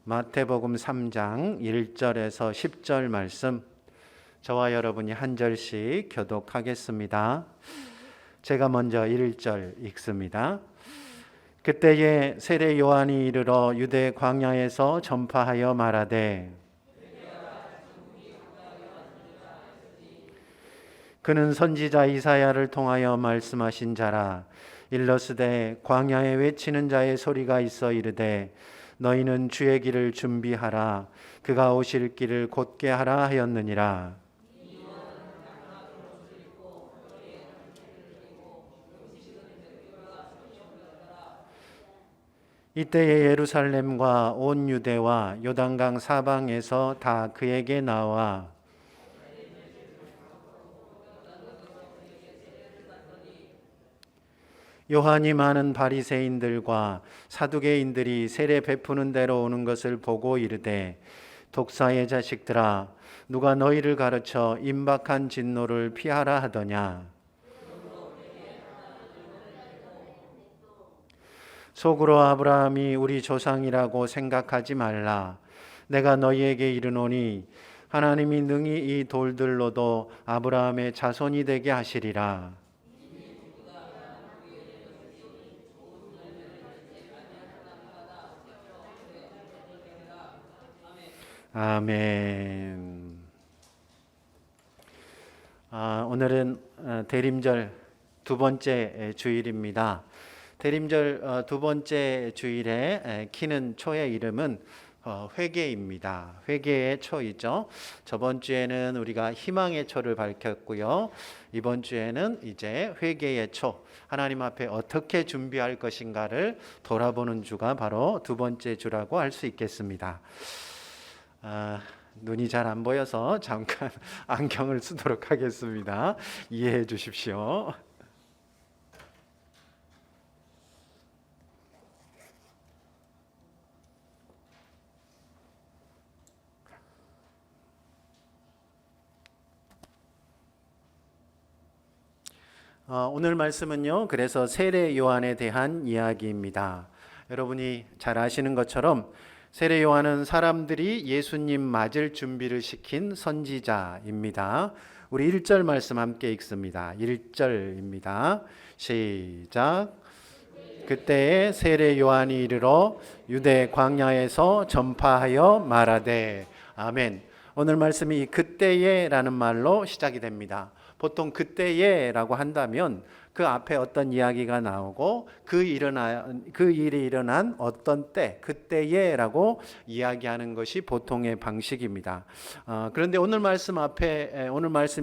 마태복음 3장 1절에서 10절 말씀, 저와 여러분이 한 절씩 교독하겠습니다. 제가 먼저 1절 읽습니다. 그때에 세례 요한이 이르러 유대 광야에서 전파하여 말하되, 그는 선지자 이사야를 통하여 말씀하신 자라. 일러스되 광야에 외치는 자의 소리가 있어 이르되, 너희는 주의 길을 준비하라, 그가 오실 길을 곧게 하라 하였느니라. 이때에 예루살렘과 온 유대와 요단강 사방에서 다 그에게 나와 요한이 많은 바리새인들과 사두개인들이 세례 베푸는 데로 오는 것을 보고 이르되, 독사의 자식들아, 누가 너희를 가르쳐 임박한 진노를 피하라 하더냐. 속으로 아브라함이 우리 조상이라고 생각하지 말라. 내가 너희에게 이르노니 하나님이 능히 이 돌들로도 아브라함의 자손이 되게 하시리라. 아멘. 오늘은 대림절 두 번째 주일입니다. 대림절 두 번째 주일에 키는 초의 이름은 회개입니다. 회개의 초이죠. 저번 주에는 우리가 희망의 초를 밝혔고요. 이번 주에는 이제 회개의 초, 하나님 앞에 어떻게 준비할 것인가를 돌아보는 주가 바로 두 번째 주라고 할 수 있겠습니다. 눈이 잘 안 보여서 잠깐 안경을 쓰도록 하겠습니다. 이해해 주십시오. 오늘 말씀은요, 그래서 세례 요한에 대한 이야기입니다. 여러분이 잘 아시는 것처럼 세례 요한은 사람들이 예수님 맞을 준비를 시킨 선지자입니다. 우리 1절 말씀 함께 읽습니다. 1절입니다. 시작. 그때에 세례 요한이 이르러 유대 광야에서 전파하여 말하되. 아멘. 오늘 말씀이 그때에라는 말로 시작이 됩니다. 보통 그때에라고 한다면 그 앞에 어떤 이야기가 나오고 그 일이 일어난 어떤 때, 그때에라고 이야기하는 것이 보통의 방식입니다. 그런데 오늘 말씀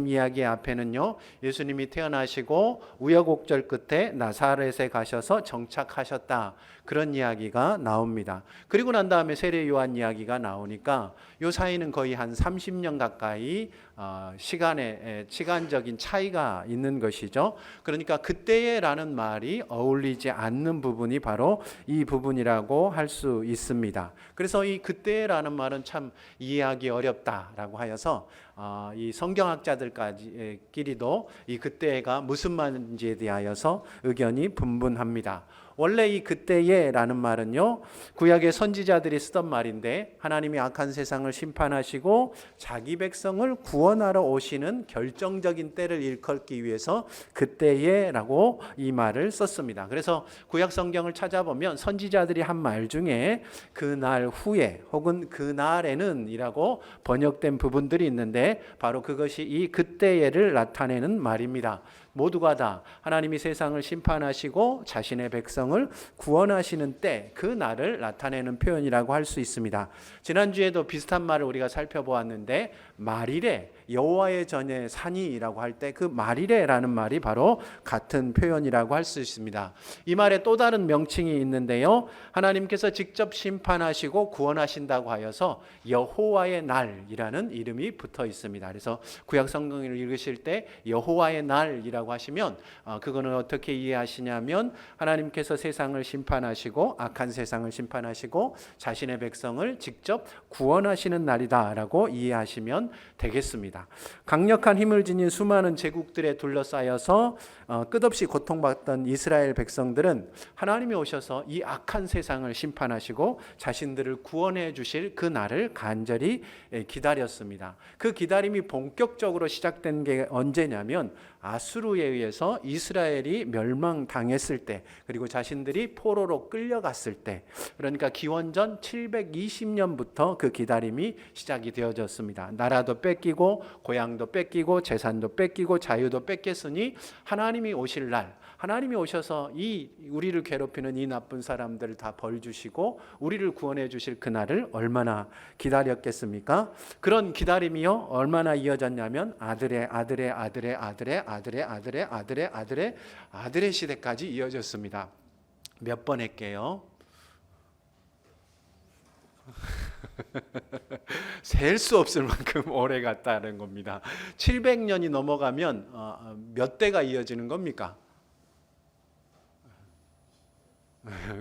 이야기 앞에는요, 예수님이 태어나시고 우여곡절 끝에 나사렛에 가셔서 정착하셨다, 그런 이야기가 나옵니다. 그리고 난 다음에 세례 요한 이야기가 나오니까 이 사이는 거의 한 30년 가까이 시간적인 차이가 있는 것이죠. 그러니까 그때에라는 말이 어울리지 않는 부분이 바로 이 부분이라고 할 수 있습니다. 그래서 이 그때라는 말은 참 이해하기 어렵다라고 하여서 이 성경학자들끼리도 이 그때가 무슨 말인지에 대하여서 의견이 분분합니다. 원래 이 그때에라는 말은요, 구약의 선지자들이 쓰던 말인데, 하나님이 악한 세상을 심판하시고 자기 백성을 구원하러 오시는 결정적인 때를 일컫기 위해서 그때에라고 이 말을 썼습니다. 그래서 구약 성경을 찾아보면 선지자들이 한 말 중에 그날 후에 혹은 그날에는 이라고 번역된 부분들이 있는데, 바로 그것이 이 그때에를 나타내는 말입니다. 모두가 다 하나님이 세상을 심판하시고 자신의 백성을 구원하시는 때, 그 날을 나타내는 표현이라고 할 수 있습니다. 지난주에도 비슷한 말을 우리가 살펴보았는데, 말이래, 여호와의 전에 산이라고 할 때 그 말이래라는 말이 바로 같은 표현이라고 할 수 있습니다. 이 말에 또 다른 명칭이 있는데요, 하나님께서 직접 심판하시고 구원하신다고 하여서 여호와의 날이라는 이름이 붙어 있습니다. 그래서 구약 성경을 읽으실 때 여호와의 날이라고 있다라고 하시면 그거는 어떻게 이해하시냐면 하나님께서 세상을 심판하시고 악한 세상을 심판하시고 자신의 백성을 직접 구원하시는 날이다라고 이해하시면 되겠습니다. 강력한 힘을 지닌 수많은 제국들에 둘러싸여서 끝없이 고통받던 이스라엘 백성들은 하나님이 오셔서 이 악한 세상을 심판하시고 자신들을 구원해 주실 그 날을 간절히 기다렸습니다. 그 기다림이 본격적으로 시작된 게 언제냐면 아수르에 의해서 이스라엘이 멸망당했을 때, 그리고 자신들이 포로로 끌려갔을 때, 그러니까 기원전 720년부터 그 기다림이 시작이 되어졌습니다. 나라도 뺏기고 고향도 뺏기고 재산도 뺏기고 자유도 뺏겼으니 하나님이 오실 날, 하나님이 오셔서 이 우리를 괴롭히는 이 나쁜 사람들을 다 벌 주시고 우리를 구원해 주실 그날을 얼마나 기다렸겠습니까? 그런 기다림이요 얼마나 이어졌냐면 아들의 아들의 아들의 아들의 아들의 아들의 아들의 아들의 아들의 시대까지 이어졌습니다. 몇 번 할게요. 셀 수 없을 만큼 오래 갔다는 겁니다. 700년이 넘어가면 몇 대가 이어지는 겁니까?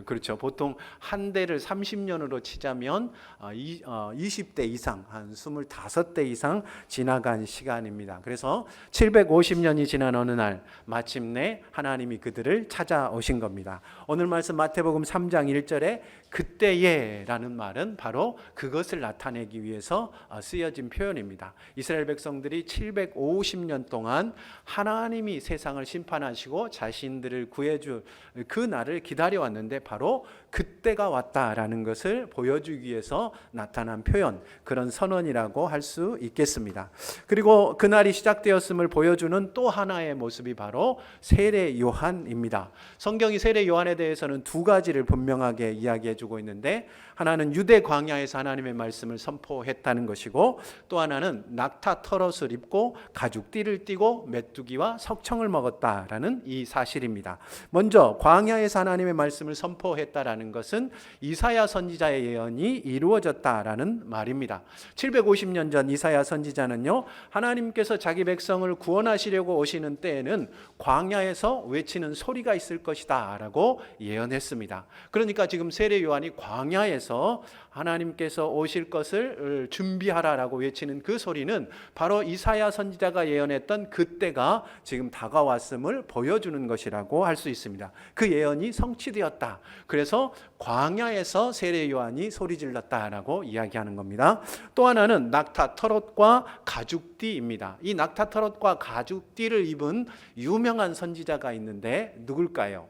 그렇죠. 보통 한 대를 30년으로 치자면 20대 이상, 한 25대 이상 지나간 시간입니다. 그래서 750년이 지난 어느 날 마침내 하나님이 그들을 찾아오신 겁니다. 오늘 말씀 마태복음 3장 1절에 그때에라는 말은 바로 그것을 나타내기 위해서 쓰여진 표현입니다. 이스라엘 백성들이 750년 동안 하나님이 세상을 심판하시고 자신들을 구해줄 그 날을 기다려왔는데 바로 그때가 왔다라는 것을 보여주기 위해서 나타난 표현, 그런 선언이라고 할 수 있겠습니다. 그리고 그날이 시작되었음을 보여주는 또 하나의 모습이 바로 세례 요한입니다. 성경이 세례 요한에 대해서는 두 가지를 분명하게 이야기해 주고 있는데, 하나는 유대 광야에서 하나님의 말씀을 선포했다는 것이고, 또 하나는 낙타 털옷을 입고 가죽띠를 띠고 메뚜기와 석청을 먹었다라는 이 사실입니다. 먼저 광야에서 하나님의 말씀을 선포했다라는 것은 이사야 선지자의 예언이 이루어졌다라는 말입니다. 750년 전 이사야 선지자는요, 하나님께서 자기 백성을 구원하시려고 오시는 때에는 광야에서 외치는 소리가 있을 것이다 라고 예언했습니다. 그러니까 지금 세례 요한이 광야에서 하나님께서 오실 것을 준비하라라고 외치는 그 소리는 바로 이사야 선지자가 예언했던 그때가 지금 다가왔음을 보여주는 것이라고 할 수 있습니다. 그 예언이 성취되었다. 그래서 광야에서 세례 요한이 소리 질렀다라고 이야기하는 겁니다. 또 하나는 낙타 털옷과 가죽띠입니다. 이 낙타 털옷과 가죽띠를 입은 유명한 선지자가 있는데 누굴까요?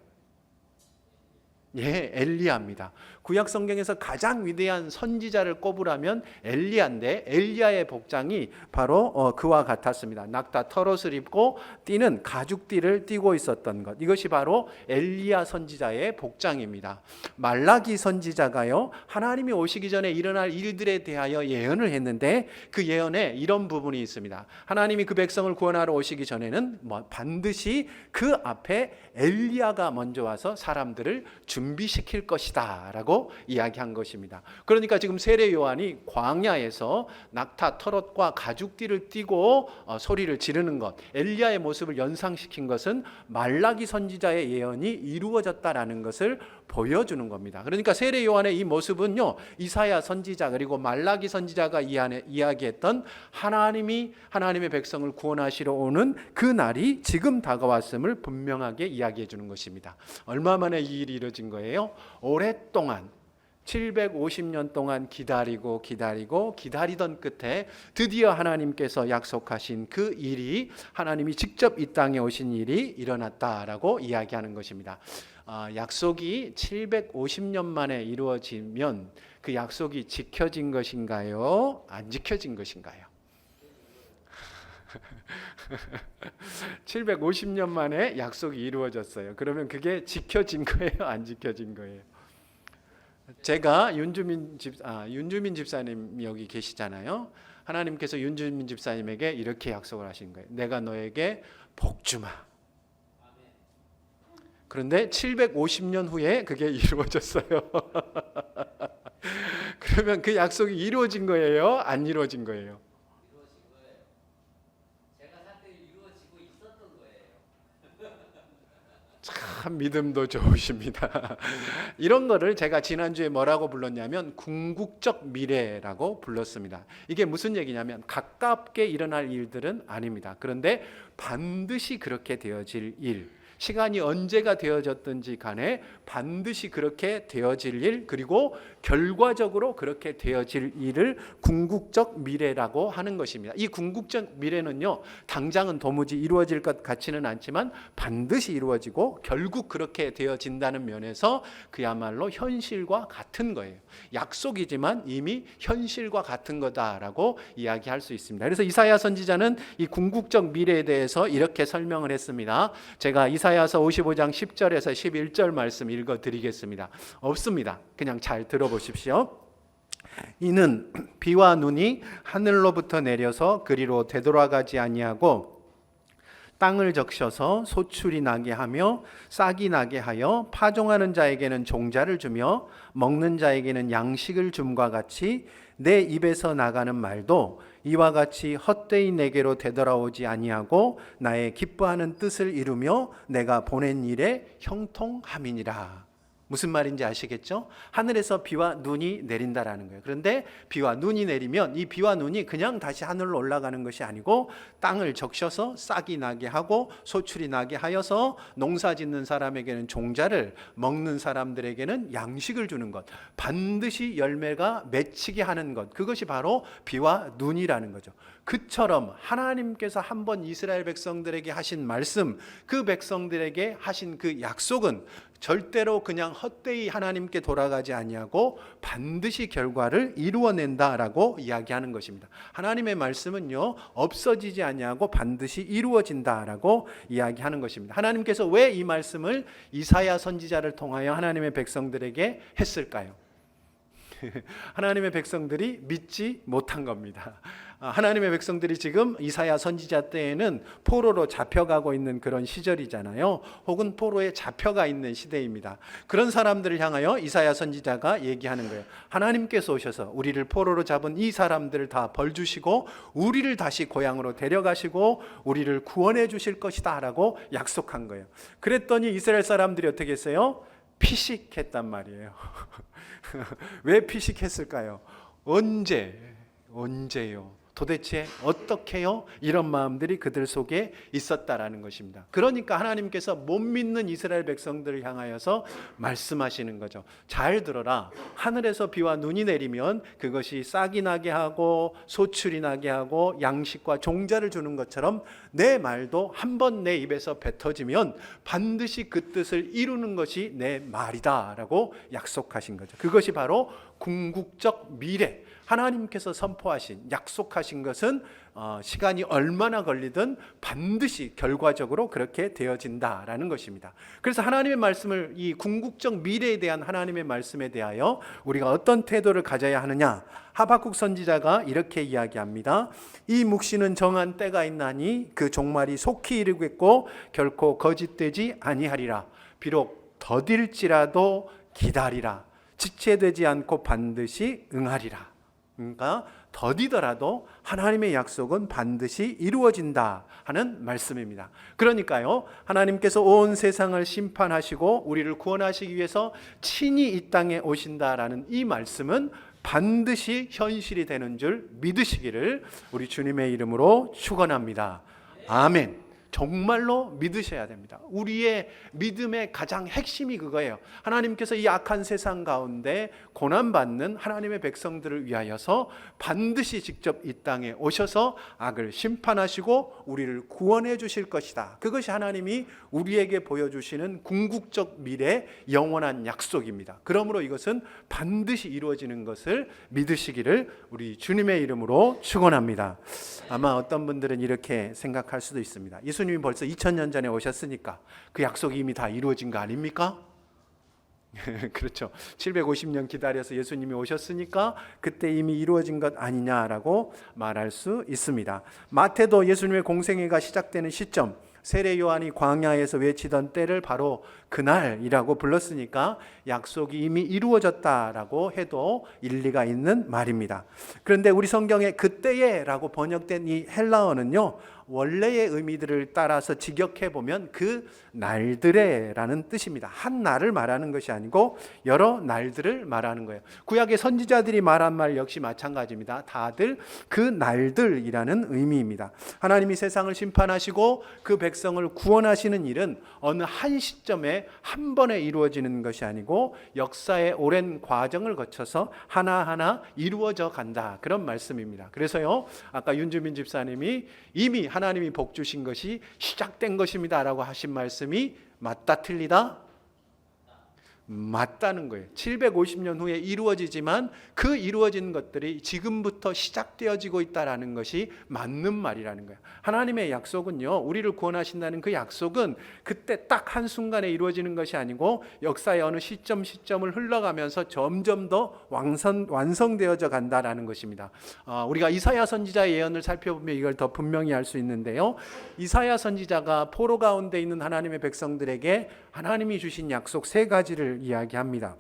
예, 엘리야입니다. 구약 성경에서 가장 위대한 선지자를 꼽으라면 엘리야인데, 엘리야의 복장이 바로 그와 같았습니다. 낙타 털옷을 입고 띠는 가죽띠를 띠고 있었던 것, 이것이 바로 엘리야 선지자의 복장입니다. 말라기 선지자가요, 하나님이 오시기 전에 일어날 일들에 대하여 예언을 했는데 그 예언에 이런 부분이 있습니다. 하나님이 그 백성을 구원하러 오시기 전에는 반드시 그 앞에 엘리야가 먼저 와서 사람들을 준비시킬 것이다 라고 이야기한 것입니다. 그러니까 지금 세례 요한이 광야에서 낙타 털옷과 가죽띠를 띠고 소리를 지르는 것, 엘리야의 모습을 연상시킨 것은 말라기 선지자의 예언이 이루어졌다라는 것을 보여주는 겁니다. 그러니까 세례 요한의 이 모습은요, 이사야 선지자 그리고 말라기 선지자가 이야기했던 하나님의 백성을 구원하시러 오는 그 날이 지금 다가왔음을 분명하게 이야기해 주는 것입니다. 얼마 만에 이 일이 이루어진 거예요? 오랫동안 750년 동안 기다리던 끝에 드디어 하나님께서 약속하신 그 일이, 하나님이 직접 이 땅에 오신 일이 일어났다라고 이야기하는 것입니다. 약속이 750년 만에 이루어지면 그 약속이 지켜진 것인가요? 안 지켜진 것인가요? 750년 만에 약속이 이루어졌어요. 그러면 그게 지켜진 거예요? 안 지켜진 거예요? 제가 윤주민 집사님 여기 계시잖아요. 하나님께서 윤주민 집사님에게 이렇게 약속을 하신 거예요. 내가 너에게 복 주마. 그런데 750년 후에 그게 이루어졌어요. 그러면 그 약속이 이루어진 거예요? 안 이루어진 거예요? 이루어진 거예요. 제가 살 때 이루어지고 있었던 거예요. 참 믿음도 좋으십니다. 이런 거를 제가 지난주에 뭐라고 불렀냐면 궁극적 미래라고 불렀습니다. 이게 무슨 얘기냐면 가깝게 일어날 일들은 아닙니다. 그런데 반드시 그렇게 되어질 일, 시간이 언제가 되어졌든지 간에 반드시 그렇게 되어질 일, 그리고 결과적으로 그렇게 되어질 일을 궁극적 미래라고 하는 것입니다. 이 궁극적 미래는요, 당장은 도무지 이루어질 것 같지는 않지만 반드시 이루어지고 결국 그렇게 되어진다는 면에서 그야말로 현실과 같은 거예요. 약속이지만 이미 현실과 같은 거다라고 이야기할 수 있습니다. 그래서 이사야 선지자는 이 궁극적 미래에 대해서 이렇게 설명을 했습니다. 제가 이사야서 55장 10절에서 11절 말씀 읽어드리겠습니다. 없습니다. 그냥 잘 들어보십시오. 이는 비와 눈이 하늘로부터 내려서 그리로 되돌아가지 아니하고 땅을 적셔서 소출이 나게 하며 싹이 나게 하여 파종하는 자에게는 종자를 주며 먹는 자에게는 양식을 줌과 같이 내 입에서 나가는 말도 이와 같이 헛되이 내게로 되돌아오지 아니하고 나의 기뻐하는 뜻을 이루며 내가 보낸 일에 형통함이니라. 무슨 말인지 아시겠죠? 하늘에서 비와 눈이 내린다라는 거예요. 그런데 비와 눈이 내리면 이 비와 눈이 그냥 다시 하늘로 올라가는 것이 아니고 땅을 적셔서 싹이 나게 하고 소출이 나게 하여서 농사 짓는 사람에게는 종자를, 먹는 사람들에게는 양식을 주는 것, 반드시 열매가 맺히게 하는 것, 그것이 바로 비와 눈이라는 거죠. 그처럼 하나님께서 한번 이스라엘 백성들에게 하신 말씀, 그 백성들에게 하신 그 약속은 절대로 그냥 헛되이 하나님께 돌아가지 아니하고 반드시 결과를 이루어낸다라고 이야기하는 것입니다. 하나님의 말씀은요, 없어지지 아니하고 반드시 이루어진다라고 이야기하는 것입니다. 하나님께서 왜 이 말씀을 이사야 선지자를 통하여 하나님의 백성들에게 했을까요? 하나님의 백성들이 믿지 못한 겁니다. 하나님의 백성들이 지금 이사야 선지자 때에는 포로로 잡혀가고 있는 그런 시절이잖아요. 혹은 포로에 잡혀가 있는 시대입니다. 그런 사람들을 향하여 이사야 선지자가 얘기하는 거예요. 하나님께서 오셔서 우리를 포로로 잡은 이 사람들을 다 벌 주시고 우리를 다시 고향으로 데려가시고 우리를 구원해 주실 것이다 라고 약속한 거예요. 그랬더니 이스라엘 사람들이 어떻게 했어요? 피식했단 말이에요. 왜 피식했을까요? 언제요? 도대체 어떻게요? 이런 마음들이 그들 속에 있었다라는 것입니다. 그러니까 하나님께서 못 믿는 이스라엘 백성들을 향하여서 말씀하시는 거죠. 잘 들어라. 하늘에서 비와 눈이 내리면 그것이 싹이 나게 하고 소출이 나게 하고 양식과 종자를 주는 것처럼 내 말도 한번 내 입에서 뱉어지면 반드시 그 뜻을 이루는 것이 내 말이다라고 약속하신 거죠. 그것이 바로 궁극적 미래, 하나님께서 선포하신, 약속하신 것은 시간이 얼마나 걸리든 반드시 결과적으로 그렇게 되어진다라는 것입니다. 그래서 하나님의 말씀을, 이 궁극적 미래에 대한 하나님의 말씀에 대하여 우리가 어떤 태도를 가져야 하느냐, 하박국 선지자가 이렇게 이야기합니다. 이 묵시는 정한 때가 있나니 그 종말이 속히 이르겠고 결코 거짓되지 아니하리라. 비록 더딜지라도 기다리라. 지체되지 않고 반드시 응하리라. 그러니까 더디더라도 하나님의 약속은 반드시 이루어진다 하는 말씀입니다. 그러니까요, 하나님께서 온 세상을 심판하시고 우리를 구원하시기 위해서 친히 이 땅에 오신다라는 이 말씀은 반드시 현실이 되는 줄 믿으시기를 우리 주님의 이름으로 축원합니다. 아멘. 정말로 믿으셔야 됩니다. 우리의 믿음의 가장 핵심이 그거예요. 하나님께서 이 악한 세상 가운데 고난받는 하나님의 백성들을 위하여서 반드시 직접 이 땅에 오셔서 악을 심판하시고 우리를 구원해 주실 것이다. 그것이 하나님이 우리에게 보여주시는 궁극적 미래 영원한 약속입니다. 그러므로 이것은 반드시 이루어지는 것을 믿으시기를 우리 주님의 이름으로 축원합니다. 아마 어떤 분들은 이렇게 생각할 수도 있습니다. 예수님이 벌써 2000년 전에 오셨으니까 그 약속이 이미 다 이루어진 거 아닙니까? 그렇죠. 750년 기다려서 예수님이 오셨으니까 그때 이미 이루어진 것 아니냐라고 말할 수 있습니다. 마태도 예수님의 공생애가 시작되는 시점, 세례 요한이 광야에서 외치던 때를 바로 그날이라고 불렀으니까 약속이 이미 이루어졌다라고 해도 일리가 있는 말입니다. 그런데 우리 성경에 그때에라고 번역된 이 헬라어는요, 원래의 의미들을 따라서 직역해 보면 그 날들에라는 뜻입니다. 한 날을 말하는 것이 아니고 여러 날들을 말하는 거예요. 구약의 선지자들이 말한 말 역시 마찬가지입니다. 다들 그 날들이라는 의미입니다. 하나님이 세상을 심판하시고 그 백성을 구원하시는 일은 어느 한 시점에 한 번에 이루어지는 것이 아니고 역사의 오랜 과정을 거쳐서 하나하나 이루어져 간다, 그런 말씀입니다. 그래서요, 아까 윤주민 집사님이 이미 하나님이 복 주신 것이 시작된 것입니다 라고 하신 말씀이 맞다 틀리다? 맞다는 거예요. 750년 후에 이루어지지만 그 이루어진 것들이 지금부터 시작되어지고 있다는 것이 맞는 말이라는 거예요. 하나님의 약속은요, 우리를 구원하신다는 그 약속은 그때 딱 한순간에 이루어지는 것이 아니고 역사의 어느 시점을 흘러가면서 점점 더 완성되어져 간다라는 것입니다. 우리가 이사야 선지자의 예언을 살펴보면 이걸 더 분명히 알 수 있는데요, 이사야 선지자가 포로 가운데 있는 하나님의 백성들에게 하나님이 주신 약속 세 가지를 이야기합니다.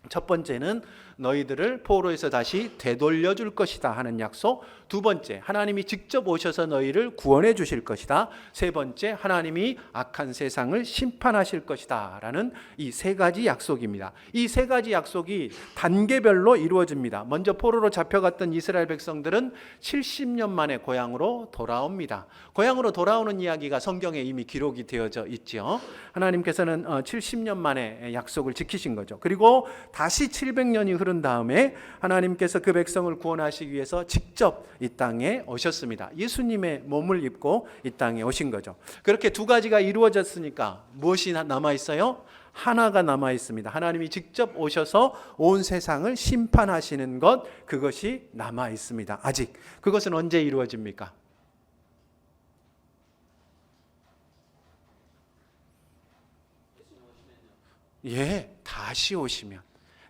첫 번째는 너희들을 포로에서 다시 되돌려 줄 것이다 하는 약속. 두 번째, 하나님이 직접 오셔서 너희를 구원해 주실 것이다. 세 번째, 하나님이 악한 세상을 심판하실 것이다 라는 이 세 가지 약속입니다. 이 세 가지 약속이 단계별로 이루어집니다. 먼저 포로로 잡혀갔던 이스라엘 백성들은 70년 만에 고향으로 돌아옵니다. 고향으로 돌아오는 이야기가 성경에 이미 기록이 되어져 있죠. 하나님께서는 70년 만에 약속을 지키신 거죠. 그리고 다시 700년이 흐른 다음에 하나님께서 그 백성을 구원하시기 위해서 직접 이 땅에 오셨습니다. 예수님의 몸을 입고 이 땅에 오신 거죠. 그렇게 두 가지가 이루어졌으니까 무엇이 남아 있어요? 하나가 남아 있습니다. 하나님이 직접 오셔서 온 세상을 심판하시는 것, 그것이 남아 있습니다. 아직. 그것은 언제 이루어집니까? 다시 오시면.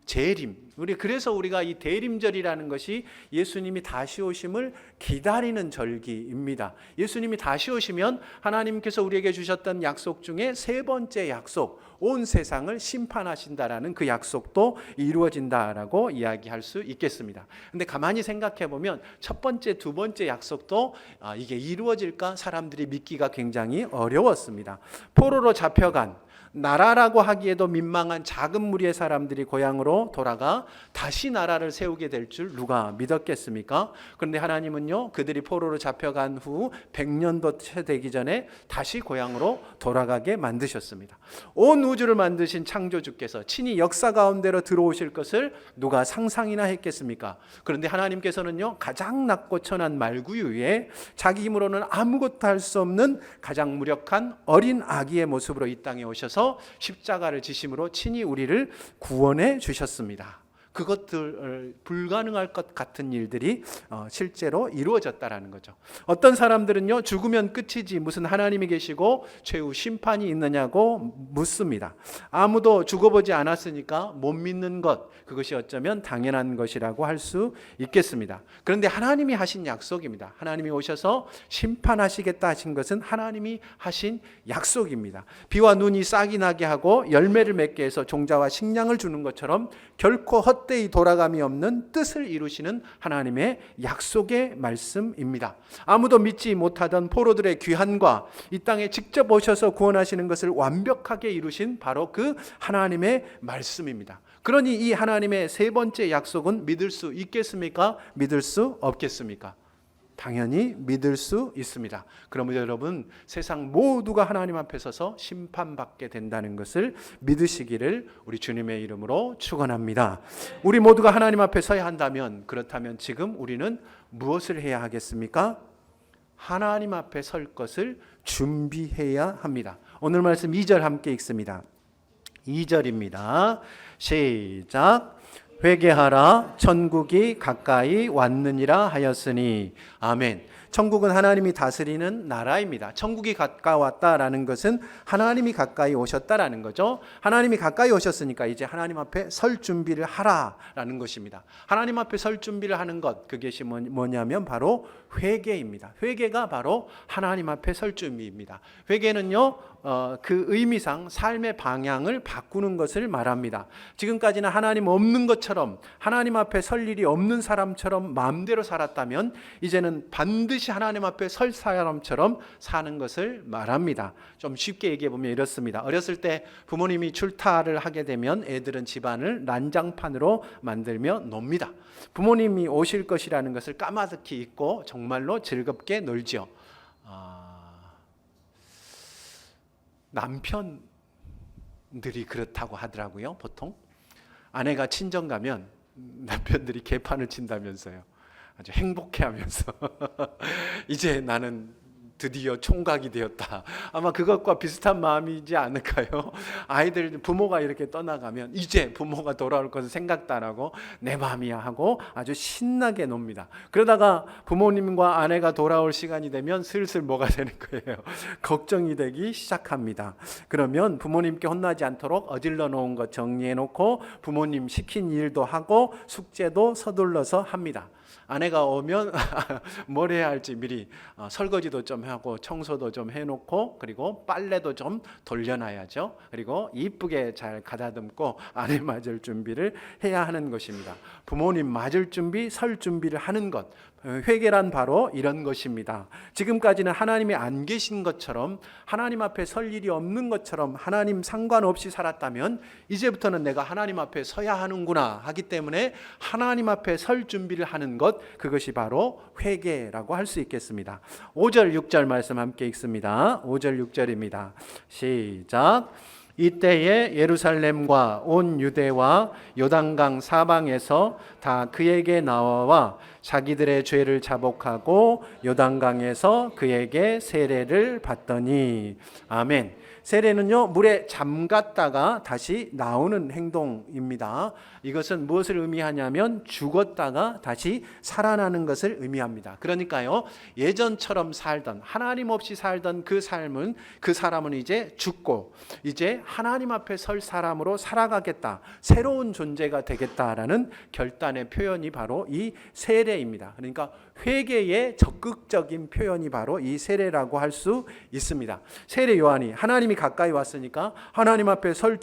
재림. 그래서 우리가 이 대림절이라는 것이 예수님이 다시 오심을 기다리는 절기입니다. 예수님이 다시 오시면 하나님께서 우리에게 주셨던 약속 중에 세 번째 약속, 온 세상을 심판하신다라는 그 약속도 이루어진다라고 이야기할 수 있겠습니다. 근데 가만히 생각해 보면 첫 번째, 두 번째 약속도 이게 이루어질까 사람들이 믿기가 굉장히 어려웠습니다. 포로로 잡혀간, 나라라고 하기에도 민망한 작은 무리의 사람들이 고향으로 돌아가 다시 나라를 세우게 될 줄 누가 믿었겠습니까? 그런데 하나님은요, 그들이 포로로 잡혀간 후 100년도 채 되기 전에 다시 고향으로 돌아가게 만드셨습니다. 온 우주를 만드신 창조주께서 친히 역사 가운데로 들어오실 것을 누가 상상이나 했겠습니까? 그런데 하나님께서는요, 가장 낮고 천한 말구유 위에 자기 힘으로는 아무것도 할 수 없는 가장 무력한 어린 아기의 모습으로 이 땅에 오셔서 십자가를 지심으로 친히 우리를 구원해 주셨습니다. 그것들 불가능할 것 같은 일들이 실제로 이루어졌다라는 거죠. 어떤 사람들은요, 죽으면 끝이지 무슨 하나님이 계시고 최후 심판이 있느냐고 묻습니다. 아무도 죽어보지 않았으니까 못 믿는 것, 그것이 어쩌면 당연한 것이라고 할 수 있겠습니다. 그런데 하나님이 하신 약속입니다. 하나님이 오셔서 심판하시겠다 하신 것은 하나님이 하신 약속입니다. 비와 눈이 싹이 나게 하고 열매를 맺게 해서 종자와 식량을 주는 것처럼 결코 헛되이 돌아감이 없는 뜻을 이루시는 하나님의 약속의 말씀입니다. 아무도 믿지 못하던 포로들의 귀환과 이 땅에 직접 오셔서 구원하시는 것을 완벽하게 이루신 바로 그 하나님의 말씀입니다. 그러니 이 하나님의 세 번째 약속은 믿을 수 있겠습니까? 믿을 수 없겠습니까? 당연히 믿을 수 있습니다. 그러면 여러분, 세상 모두가 하나님 앞에 서서 심판받게 된다는 것을 믿으시기를 우리 주님의 이름으로 축원합니다. 우리 모두가 하나님 앞에 서야 한다면, 그렇다면 지금 우리는 무엇을 해야 하겠습니까? 하나님 앞에 설 것을 준비해야 합니다. 오늘 말씀 2절 함께 읽습니다. 2절입니다. 시작. 회개하라, 천국이 가까이 왔느니라 하였으니. 아멘. 천국은 하나님이 다스리는 나라입니다. 천국이 가까웠다라는 것은 하나님이 가까이 오셨다라는 거죠. 하나님이 가까이 오셨으니까 이제 하나님 앞에 설 준비를 하라라는 것입니다. 하나님 앞에 설 준비를 하는 것, 그것이 뭐냐면 바로 회개입니다. 회개가 바로 하나님 앞에 설 준비입니다. 회개는요, 그 의미상 삶의 방향을 바꾸는 것을 말합니다. 지금까지는 하나님 없는 것처럼 예전처럼 하나님 앞에 설 일이 없는 사람처럼 마음대로 살았다면 이제는 반드시 하나님 앞에 설 사람처럼 사는 것을 말합니다. 좀 쉽게 얘기해 보면 이렇습니다. 어렸을 때 부모님이 출타를 하게 되면 애들은 집안을 난장판으로 만들며 놉니다. 부모님이 오실 것이라는 것을 까마득히 잊고 정말로 즐겁게 놀죠. 남편들이 그렇다고 하더라고요. 보통 아내가 친정 가면 남편들이 개판을 친다면서요. 아주 행복해하면서 이제 나는 드디어 총각이 되었다. 아마 그것과 비슷한 마음이지 않을까요? 아이들 부모가 이렇게 떠나가면 이제 부모가 돌아올 것을 생각도 안 하고 내 마음이야 하고 아주 신나게 놉니다. 그러다가 부모님과 아내가 돌아올 시간이 되면 슬슬 뭐가 되는 거예요? 걱정이 되기 시작합니다. 그러면 부모님께 혼나지 않도록 어질러 놓은 것 정리해 놓고 부모님 시킨 일도 하고 숙제도 서둘러서 합니다. 아내가 오면 뭘 해야 할지 미리 설거지도 좀 하고 청소도 좀 해놓고 그리고 빨래도 좀 돌려놔야죠. 그리고 이쁘게 잘 가다듬고 아내 맞을 준비를 해야 하는 것입니다. 부모님 맞을 준비, 설 준비를 하는 것, 회개란 바로 이런 것입니다. 지금까지는 하나님이 안 계신 것처럼 하나님 앞에 설 일이 없는 것처럼 하나님 상관없이 살았다면 이제부터는 내가 하나님 앞에 서야 하는구나 하기 때문에 하나님 앞에 설 준비를 하는 것, 그것이 바로 회개라고 할 수 있겠습니다. 5절 6절 말씀 함께 읽습니다. 5절 6절입니다. 시작. 이때에 예루살렘과 온 유대와 요단강 사방에서 다 그에게 나와 자기들의 죄를 자복하고 요단강에서 그에게 세례를 받더니. 아멘. 세례는요, 물에 잠갔다가 다시 나오는 행동입니다. 이것은 무엇을 의미하냐면 죽었다가 다시 살아나는 것을 의미합니다. 그러니까요, 예전처럼 살던, 하나님 없이 살던 그 삶은, 그 사람은 이제 죽고 이제 하나님 앞에 설 사람으로 살아가겠다, 새로운 존재가 되겠다라는 결단의 표현이 바로 이 세례입니다. 그러니까 회개의 적극적인 표현이 바로 이 세례라고 할 수 있습니다. 세례 요한이 하나님이 가까이 왔으니까 하나님 앞에 설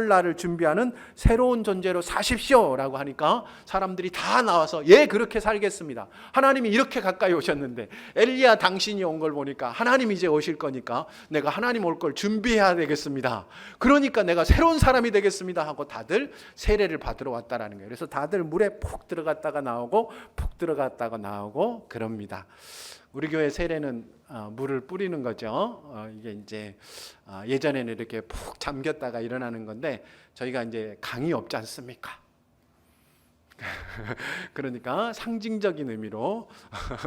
날을 준비하는 새로운 존재로 사십시오라고 하니까 사람들이 다 나와서 예, 그렇게 살겠습니다. 하나님이 이렇게 가까이 오셨는데 엘리야 당신이 온 걸 보니까 하나님이 이제 오실 거니까 내가 하나님 올 걸 준비해야 되겠습니다. 그러니까 내가 새로운 사람이 되겠습니다 하고 다들 세례를 받으러 왔다라는 거예요. 그래서 다들 물에 푹 들어갔다가 나오고 푹 들어갔다가 나오고 그럽니다. 우리 교회 세례는 물을 뿌리는 거죠. 이게 이제 예전에는 이렇게 푹 잠겼다가 일어나는 건데 저희가 이제 강이 없지 않습니까? 그러니까 상징적인 의미로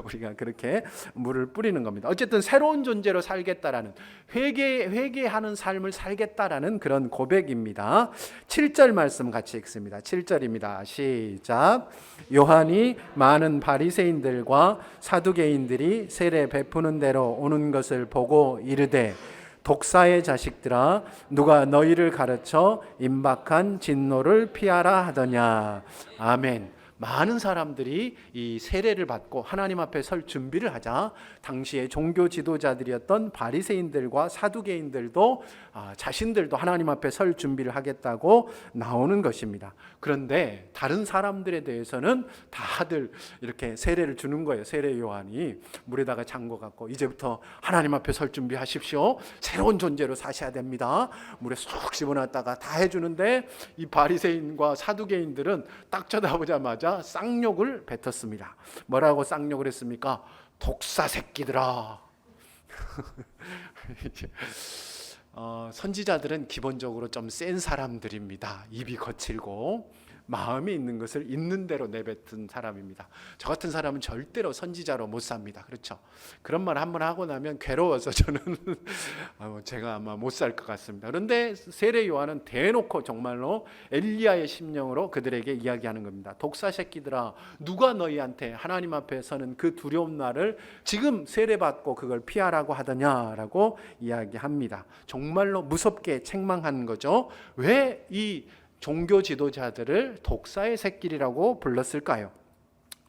우리가 그렇게 물을 뿌리는 겁니다. 어쨌든 새로운 존재로 살겠다라는, 회개하는 삶을 살겠다라는 그런 고백입니다. 7절 말씀 같이 읽습니다. 7절입니다. 시작. 요한이 많은 바리새인들과 사두개인들이 세례 베푸는 대로 오는 것을 보고 이르되 독사의 자식들아, 누가 너희를 가르쳐 임박한 진노를 피하라 하더냐. 아멘. 많은 사람들이 이 세례를 받고 하나님 앞에 설 준비를 하자 당시의 종교 지도자들이었던 바리새인들과 사두개인들도 자신들도 하나님 앞에 설 준비를 하겠다고 나오는 것입니다. 그런데 다른 사람들에 대해서는 다들 이렇게 세례를 주는 거예요. 세례 요한이 물에다가 잠궈갖고 이제부터 하나님 앞에 설 준비하십시오. 새로운 존재로 사셔야 됩니다. 물에 쏙 집어넣었다가 다 해주는데 이 바리새인과 사두개인들은 딱 쳐다보자마자 쌍욕을 뱉었습니다. 뭐라고 쌍욕을 했습니까? 독사 새끼들아. 선지자들은 기본적으로 좀 센 사람들입니다. 입이 거칠고 마음이 있는 것을 있는 대로 내뱉은 사람입니다. 저 같은 사람은 절대로 선지자로 못 삽니다. 그렇죠? 그런 말 한번 하고 나면 괴로워서 저는 제가 아마 못 살 것 같습니다. 그런데 세례 요한은 대놓고 정말로 엘리야의 심령으로 그들에게 이야기하는 겁니다. 독사 새끼들아, 누가 너희한테 하나님 앞에 서는 그 두려운 날을 지금 세례받고 그걸 피하라고 하더냐라고 이야기합니다. 정말로 무섭게 책망한 거죠. 왜 이 종교 지도자들을 독사의 새끼라고 불렀을까요?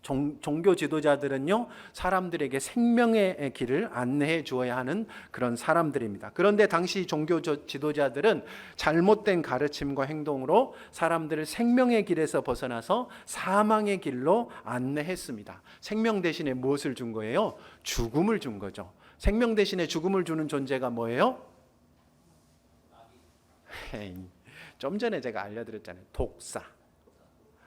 종교 지도자들은요, 사람들에게 생명의 길을 안내해 주어야 하는 그런 사람들입니다. 그런데 당시 종교 지도자들은 잘못된 가르침과 행동으로 사람들을 생명의 길에서 벗어나서 사망의 길로 안내했습니다. 생명 대신에 무엇을 준 거예요? 죽음을 준 거죠. 생명 대신에 죽음을 주는 존재가 뭐예요? 좀 전에 제가 알려드렸잖아요. 독사.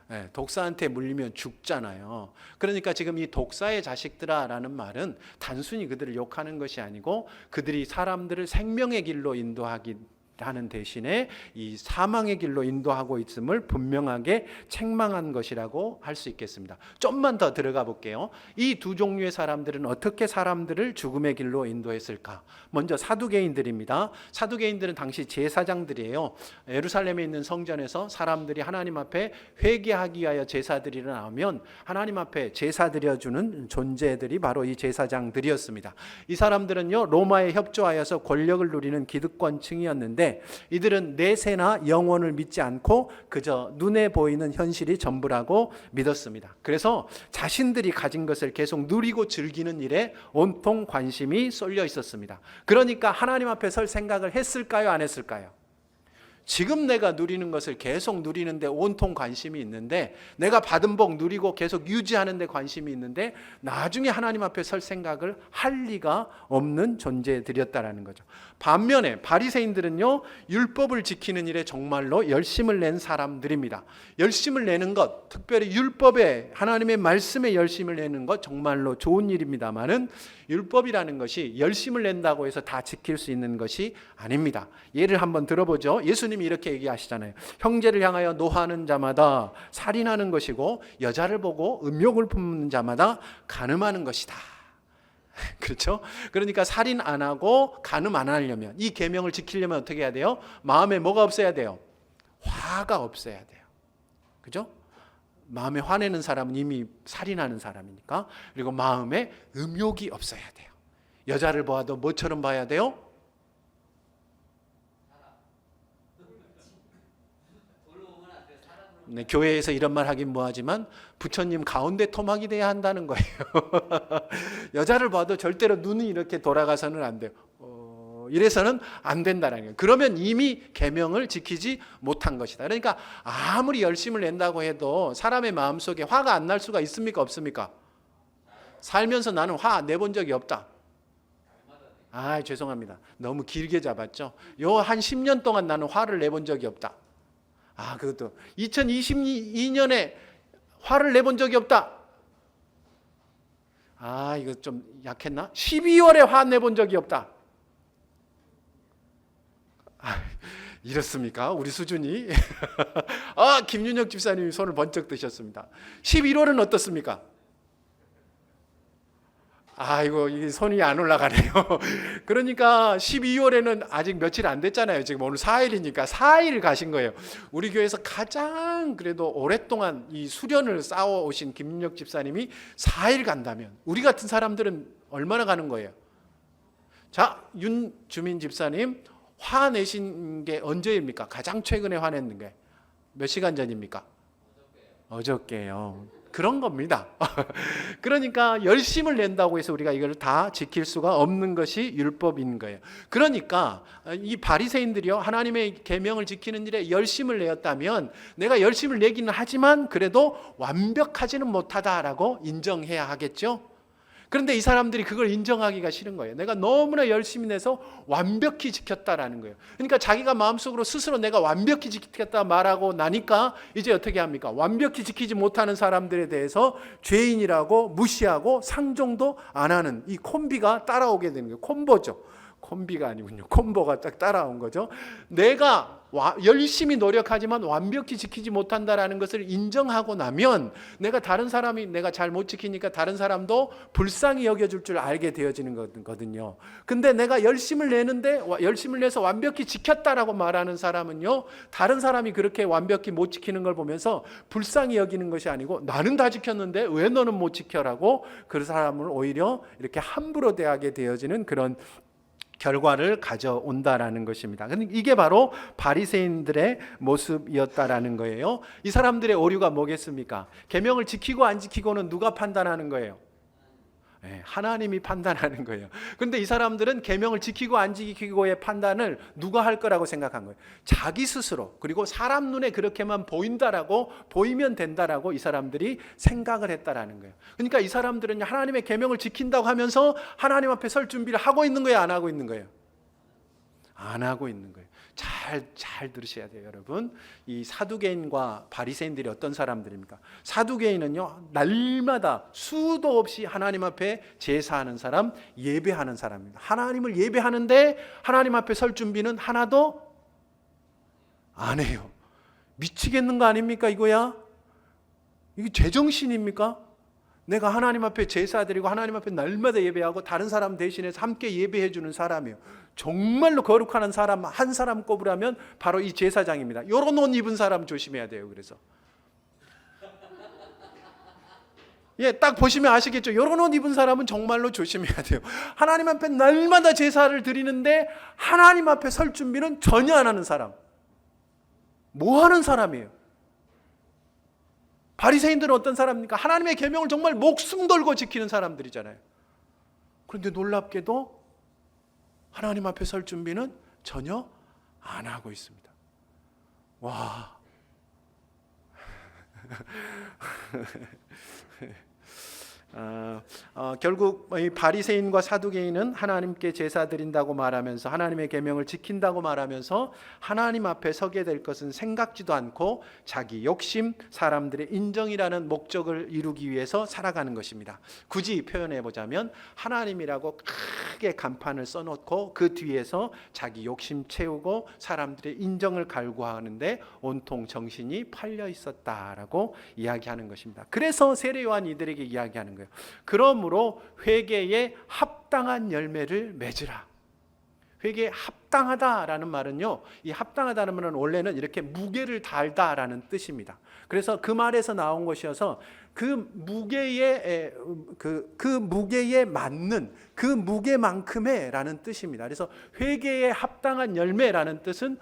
네, 독사한테 물리면 죽잖아요. 그러니까 지금 이 독사의 자식들아라는 말은 단순히 그들을 욕하는 것이 아니고 그들이 사람들을 생명의 길로 인도하는 대신에 이 사망의 길로 인도하고 있음을 분명하게 책망한 것이라고 할 수 있겠습니다. 좀만 더 들어가 볼게요. 이 두 종류의 사람들은 어떻게 사람들을 죽음의 길로 인도했을까? 먼저 사두개인들입니다. 사두개인들은 당시 제사장들이에요. 예루살렘에 있는 성전에서 사람들이 하나님 앞에 회개하기 위하여 제사드리러 나오면 하나님 앞에 제사 드려주는 존재들이 바로 이 제사장들이었습니다. 이 사람들은요, 로마에 협조하여서 권력을 누리는 기득권층이었는데 이들은 내세나 영원을 믿지 않고 그저 눈에 보이는 현실이 전부라고 믿었습니다. 그래서 자신들이 가진 것을 계속 누리고 즐기는 일에 온통 관심이 쏠려 있었습니다. 그러니까 하나님 앞에 설 생각을 했을까요? 안 했을까요? 지금 내가 누리는 것을 계속 누리는데 온통 관심이 있는데, 내가 받은 복 누리고 계속 유지하는 데 관심이 있는데 나중에 하나님 앞에 설 생각을 할 리가 없는 존재들이었다라는 거죠. 반면에 바리새인들은요, 율법을 지키는 일에 정말로 열심을 낸 사람들입니다. 열심을 내는 것, 특별히 율법에, 하나님의 말씀에 열심을 내는 것 정말로 좋은 일입니다만은 율법이라는 것이 열심을 낸다고 해서 다 지킬 수 있는 것이 아닙니다. 예를 한번 들어보죠. 예수님이 이렇게 얘기하시잖아요. 형제를 향하여 노하는 자마다 살인하는 것이고 여자를 보고 음욕을 품는 자마다 간음하는 것이다. 그렇죠? 그러니까 살인 안 하고 간음 안 하려면, 이 계명을 지키려면 어떻게 해야 돼요? 마음에 뭐가 없어야 돼요? 화가 없어야 돼요. 그죠? 마음에 화내는 사람은 이미 살인하는 사람이니까. 그리고 마음에 음욕이 없어야 돼요. 여자를 보아도 뭐처럼 봐야 돼요? 네, 교회에서 이런 말 하긴 뭐하지만 부처님 가운데 토막이 돼야 한다는 거예요. 여자를 봐도 절대로 눈이 이렇게 돌아가서는 안 돼요. 이래서는 안 된다는 거예요. 그러면 이미 계명을 지키지 못한 것이다. 그러니까 아무리 열심을 낸다고 해도 사람의 마음속에 화가 안 날 수가 있습니까? 없습니까? 살면서 나는 화 내본 적이 없다. 죄송합니다. 너무 길게 잡았죠. 요 한 10년 동안 나는 화를 내본 적이 없다. 그것도 2022년에 화를 내본 적이 없다. 이거 좀 약했나? 12월에 화 내본 적이 없다. 이렇습니까? 우리 수준이. 김윤혁 집사님이 손을 번쩍 드셨습니다. 11월은 어떻습니까? 이게 손이 안 올라가네요. 그러니까 12월에는 아직 며칠 안 됐잖아요. 지금 오늘 4일이니까 4일 가신 거예요. 우리 교회에서 가장 그래도 오랫동안 이 수련을 쌓아오신 김윤혁 집사님이 4일 간다면 우리 같은 사람들은 얼마나 가는 거예요? 자, 윤주민 집사님 화내신 게 언제입니까? 가장 최근에 화냈는 게 몇 시간 전입니까? 어저께요. 그런 겁니다. 그러니까 열심을 낸다고 해서 우리가 이걸 다 지킬 수가 없는 것이 율법인 거예요. 그러니까 이 바리새인들이요, 하나님의 계명을 지키는 일에 열심을 내었다면 내가 열심을 내기는 하지만 그래도 완벽하지는 못하다라고 인정해야 하겠죠. 그런데 이 사람들이 그걸 인정하기가 싫은 거예요. 내가 너무나 열심히 내서 완벽히 지켰다라는 거예요. 그러니까 자기가 마음속으로 스스로 내가 완벽히 지켰다 말하고 나니까 이제 어떻게 합니까? 완벽히 지키지 못하는 사람들에 대해서 죄인이라고 무시하고 상종도 안 하는 이 콤비가 따라오게 되는 거예요. 콤보죠. 콤비가 아니군요. 콤보가 딱 따라온 거죠. 내가 열심히 노력하지만 완벽히 지키지 못한다라는 것을 인정하고 나면 내가 다른 사람이 내가 잘 못 지키니까 다른 사람도 불쌍히 여겨줄 줄 알게 되어지는 거거든요. 근데 내가 열심을 내는데 열심을 내서 완벽히 지켰다라고 말하는 사람은요, 다른 사람이 그렇게 완벽히 못 지키는 걸 보면서 불쌍히 여기는 것이 아니고 나는 다 지켰는데 왜 너는 못 지켜라고 그 사람을 오히려 이렇게 함부로 대하게 되어지는 그런 결과를 가져온다라는 것입니다. 근데 이게 바로 바리새인들의 모습이었다라는 거예요. 이 사람들의 오류가 뭐겠습니까? 계명을 지키고 안 지키고는 누가 판단하는 거예요? 하나님이 판단하는 거예요. 그런데 이 사람들은 계명을 지키고 안 지키고의 판단을 누가 할 거라고 생각한 거예요? 자기 스스로. 그리고 사람 눈에 그렇게만 보이면 된다라고 이 사람들이 생각을 했다라는 거예요. 그러니까 이 사람들은 하나님의 계명을 지킨다고 하면서 하나님 앞에 설 준비를 하고 있는 거예요, 안 하고 있는 거예요? 안 하고 있는 거예요. 잘 들으셔야 돼요, 여러분. 이 사두개인과 바리새인들이 어떤 사람들입니까? 사두개인은요, 날마다 수도 없이 하나님 앞에 제사하는 사람, 예배하는 사람입니다. 하나님을 예배하는데 하나님 앞에 설 준비는 하나도 안 해요. 미치겠는 거 아닙니까, 이거야? 이게 제정신입니까? 내가 하나님 앞에 제사드리고 하나님 앞에 날마다 예배하고 다른 사람 대신해서 함께 예배해 주는 사람이에요. 정말로 거룩한 사람 한 사람 꼽으라면 바로 이 제사장입니다. 요런 옷 입은 사람 조심해야 돼요. 그래서 딱 보시면 아시겠죠. 요런 옷 입은 사람은 정말로 조심해야 돼요. 하나님 앞에 날마다 제사를 드리는데 하나님 앞에 설 준비는 전혀 안 하는 사람. 뭐 하는 사람이에요? 바리새인들은 어떤 사람입니까? 하나님의 계명을 정말 목숨 걸고 지키는 사람들이잖아요. 그런데 놀랍게도 하나님 앞에 설 준비는 전혀 안 하고 있습니다. 와. 결국 이 바리새인과 사두개인은 하나님께 제사 드린다고 말하면서 하나님의 계명을 지킨다고 말하면서 하나님 앞에 서게 될 것은 생각지도 않고 자기 욕심, 사람들의 인정이라는 목적을 이루기 위해서 살아가는 것입니다. 굳이 표현해 보자면 하나님이라고 크게 간판을 써놓고 그 뒤에서 자기 욕심 채우고 사람들의 인정을 갈구하는데 온통 정신이 팔려 있었다라고 이야기하는 것입니다. 그래서 세례 요한이 이들에게 이야기하는 거예요. 그러므로 회개에 합당한 열매를 맺으라. 회개에 합당하다라는 말은요, 이 합당하다는 말은 원래는 이렇게 무게를 달다라는 뜻입니다. 그래서 그 말에서 나온 것이어서 그 무게에 맞는 그 무게만큼의라는 뜻입니다. 그래서 회개에 합당한 열매라는 뜻은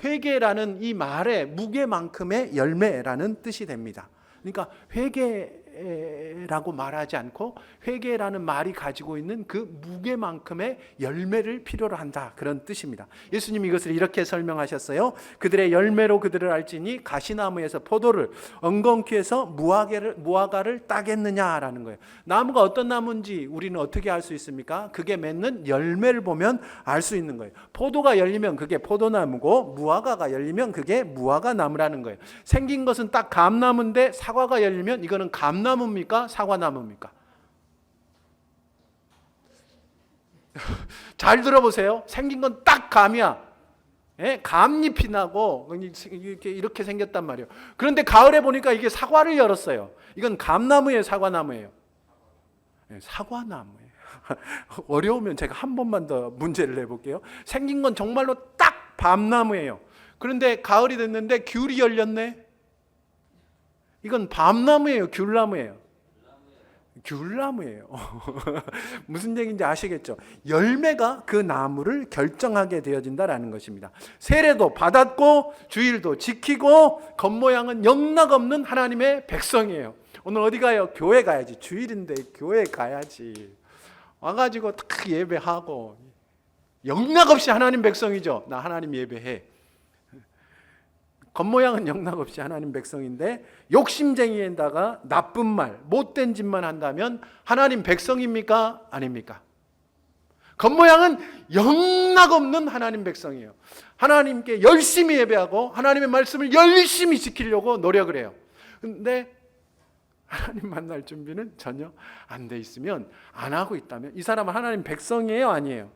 회개라는 이 말의 무게만큼의 열매라는 뜻이 됩니다. 그러니까 회개라고 말하지 않고 회개라는 말이 가지고 있는 그 무게만큼의 열매를 필요로 한다, 그런 뜻입니다. 예수님이 이것을 이렇게 설명하셨어요. 그들의 열매로 그들을 알지니 가시나무에서 포도를 엉겅퀴에서 무화과를 따겠느냐라는 거예요. 나무가 어떤 나무인지 우리는 어떻게 알 수 있습니까? 그게 맺는 열매를 보면 알 수 있는 거예요. 포도가 열리면 그게 포도나무고 무화과가 열리면 그게 무화과나무라는 거예요. 생긴 것은 딱 감나무인데 사과가 열리면 이거는 감나무입니까? 사과나무입니까? 잘 들어보세요. 생긴 건 딱 감이야. 감잎이 나고 이렇게 생겼단 말이에요. 그런데 가을에 보니까 이게 사과를 열었어요. 이건 감나무예요, 사과나무예요? 사과나무예요. 어려우면 제가 한 번만 더 문제를 내볼게요. 생긴 건 정말로 딱 밤나무예요. 그런데 가을이 됐는데 귤이 열렸네. 이건 밤나무예요, 귤나무예요? 귤나무예요. 무슨 얘기인지 아시겠죠? 열매가 그 나무를 결정하게 되어진다라는 것입니다. 세례도 받았고 주일도 지키고 겉모양은 영락없는 하나님의 백성이에요. 오늘 어디 가요? 교회 가야지. 주일인데 교회 가야지. 와가지고 딱 예배하고 영락없이 하나님 백성이죠. 나 하나님 예배해. 겉모양은 영락없이 하나님 백성인데 욕심쟁이에다가 나쁜 말, 못된 짓만 한다면 하나님 백성입니까? 아닙니까? 겉모양은 영락없는 하나님 백성이에요. 하나님께 열심히 예배하고 하나님의 말씀을 열심히 지키려고 노력을 해요. 근데 하나님 만날 준비는 전혀 안 돼 있으면, 안 하고 있다면 이 사람은 하나님 백성이에요, 아니에요?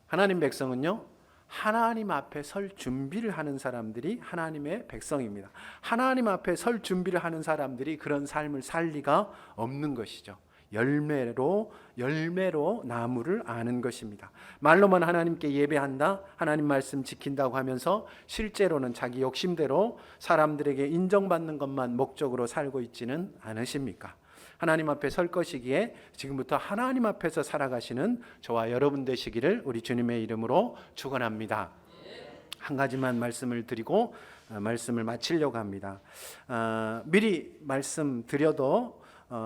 하나님 백성은요, 하나님 앞에 설 준비를 하는 사람들이 하나님의 백성입니다. 하나님 앞에 설 준비를 하는 사람들이 그런 삶을 살 리가 없는 것이죠. 열매로 나무를 아는 것입니다. 말로만 하나님께 예배한다, 하나님 말씀 지킨다고 하면서 실제로는 자기 욕심대로 사람들에게 인정받는 것만 목적으로 살고 있지는 않으십니까? 하나님 앞에 설 것이기에 지금부터 하나님 앞에서 살아가시는 저와 여러분 되시기를 우리 주님의 이름으로 축원합니다. 한 가지만 말씀을 드리고 말씀을 마치려고 합니다. 미리 말씀드려도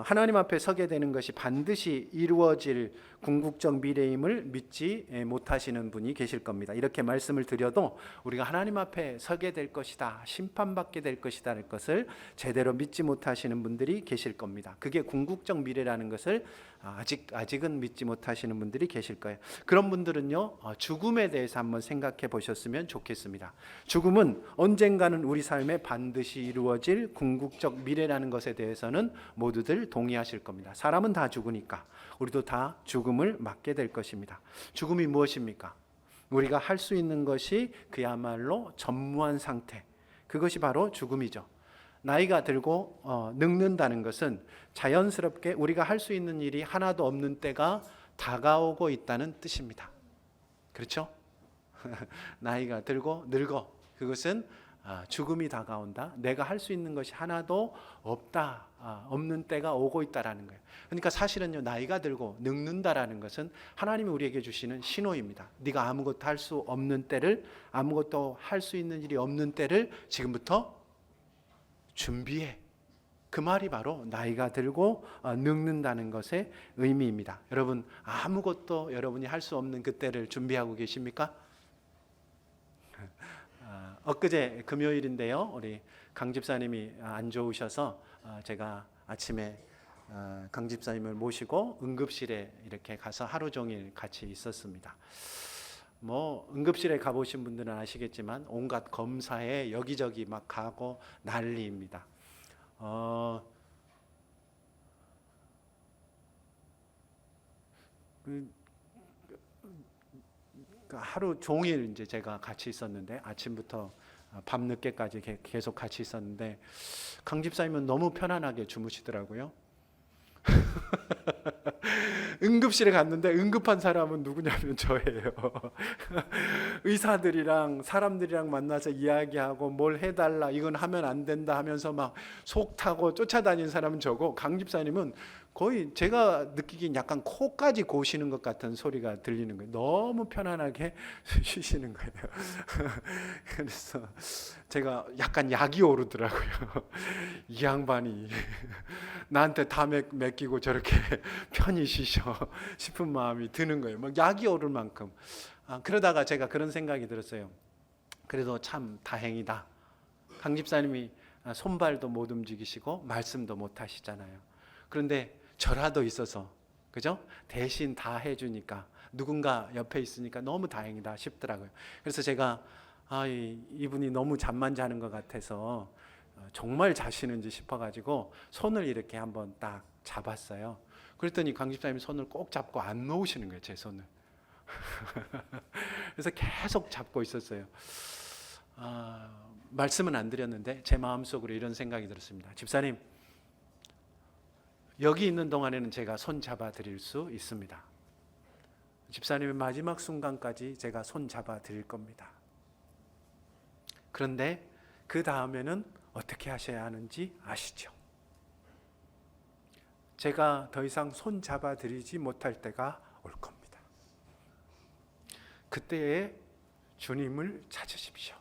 하나님 앞에 서게 되는 것이 반드시 이루어질 궁극적 미래임을 믿지 못하시는 분이 계실 겁니다. 이렇게 말씀을 드려도 우리가 하나님 앞에 서게 될 것이다, 심판받게 될 것이다 할 것을 제대로 믿지 못하시는 분들이 계실 겁니다. 그게 궁극적 미래라는 것을 아직은 믿지 못하시는 분들이 계실 거예요. 그런 분들은요, 죽음에 대해서 한번 생각해 보셨으면 좋겠습니다. 죽음은 언젠가는 우리 삶에 반드시 이루어질 궁극적 미래라는 것에 대해서는 모두들 동의하실 겁니다. 사람은 다 죽으니까 우리도 다 죽음을 맞게 될 것입니다. 죽음이 무엇입니까? 우리가 할 수 있는 것이 그야말로 전무한 상태, 그것이 바로 죽음이죠. 나이가 들고 늙는다는 것은 자연스럽게 우리가 할 수 있는 일이 하나도 없는 때가 다가오고 있다는 뜻입니다. 그렇죠? 나이가 들고 늙어, 그것은 죽음이 다가온다. 내가 할 수 있는 것이 하나도 없다, 없는 때가 오고 있다라는 거예요. 그러니까 사실은요, 나이가 들고 늙는다라는 것은 하나님이 우리에게 주시는 신호입니다. 네가 아무것도 할 수 없는 때를, 아무것도 할 수 있는 일이 없는 때를 지금부터 준비해. 그 말이 바로 나이가 들고 늙는다는 것의 의미입니다. 여러분, 아무것도 여러분이 할 수 없는 그때를 준비하고 계십니까? 엊그제 금요일인데요, 우리 강 집사님이 안 좋으셔서 제가 아침에 강 집사님을 모시고 응급실에 이렇게 가서 하루 종일 같이 있었습니다. 응급실에 가보신 분들은 아시겠지만 온갖 검사에 여기저기 막 가고 난리입니다. 하루 종일 이제 제가 같이 있었는데, 아침부터 밤 늦게까지 계속 같이 있었는데, 강 집사님은 너무 편안하게 주무시더라고요. 응급실에 갔는데 응급한 사람은 누구냐면 저예요. 의사들이랑 사람들이랑 만나서 이야기하고 뭘 해달라, 이건 하면 안 된다 하면서 막 속 타고 쫓아다니는 사람은 저고, 강 집사님은 거의 제가 느끼기엔 약간 코까지 고시는 것 같은 소리가 들리는 거예요. 너무 편안하게 쉬시는 거예요. 그래서 제가 약간 약이 오르더라고요. 이 양반이 나한테 다 맡기고 저렇게 편히 쉬셔 싶은 마음이 드는 거예요. 막 약이 오를 만큼. 그러다가 제가 그런 생각이 들었어요. 그래도 참 다행이다. 강 집사님이 손발도 못 움직이시고 말씀도 못 하시잖아요. 그런데 저라도 있어서, 그죠? 대신 다 해주니까, 누군가 옆에 있으니까 너무 다행이다 싶더라고요. 그래서 제가 이분이 너무 잠만 자는 것 같아서 정말 자시는지 싶어가지고 손을 이렇게 한번 딱 잡았어요. 그랬더니 강 집사님이 손을 꼭 잡고 안 놓으시는 거예요, 제 손을. 그래서 계속 잡고 있었어요. 말씀은 안 드렸는데 제 마음속으로 이런 생각이 들었습니다. 집사님, 여기 있는 동안에는 제가 손 잡아 드릴 수 있습니다. 집사님의 마지막 순간까지 제가 손 잡아 드릴 겁니다. 그런데 그 다음에는 어떻게 하셔야 하는지 아시죠? 제가 더 이상 손 잡아 드리지 못할 때가 올 겁니다. 그때에 주님을 찾으십시오.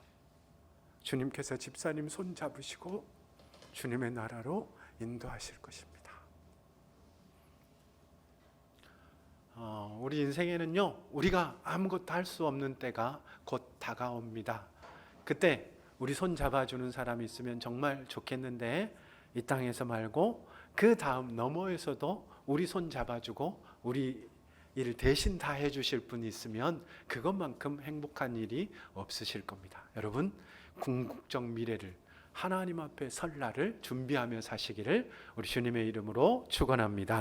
주님께서 집사님 손 잡으시고 주님의 나라로 인도하실 것입니다. 우리 인생에는요, 우리가 아무것도 할 수 없는 때가 곧 다가옵니다. 그때 우리 손 잡아주는 사람이 있으면 정말 좋겠는데, 이 땅에서 말고 그 다음 너머에서도 우리 손 잡아주고 우리 일을 대신 다 해주실 분이 있으면 그것만큼 행복한 일이 없으실 겁니다. 여러분, 궁극적 미래를, 하나님 앞에 설 날을 준비하며 사시기를 우리 주님의 이름으로 축원합니다.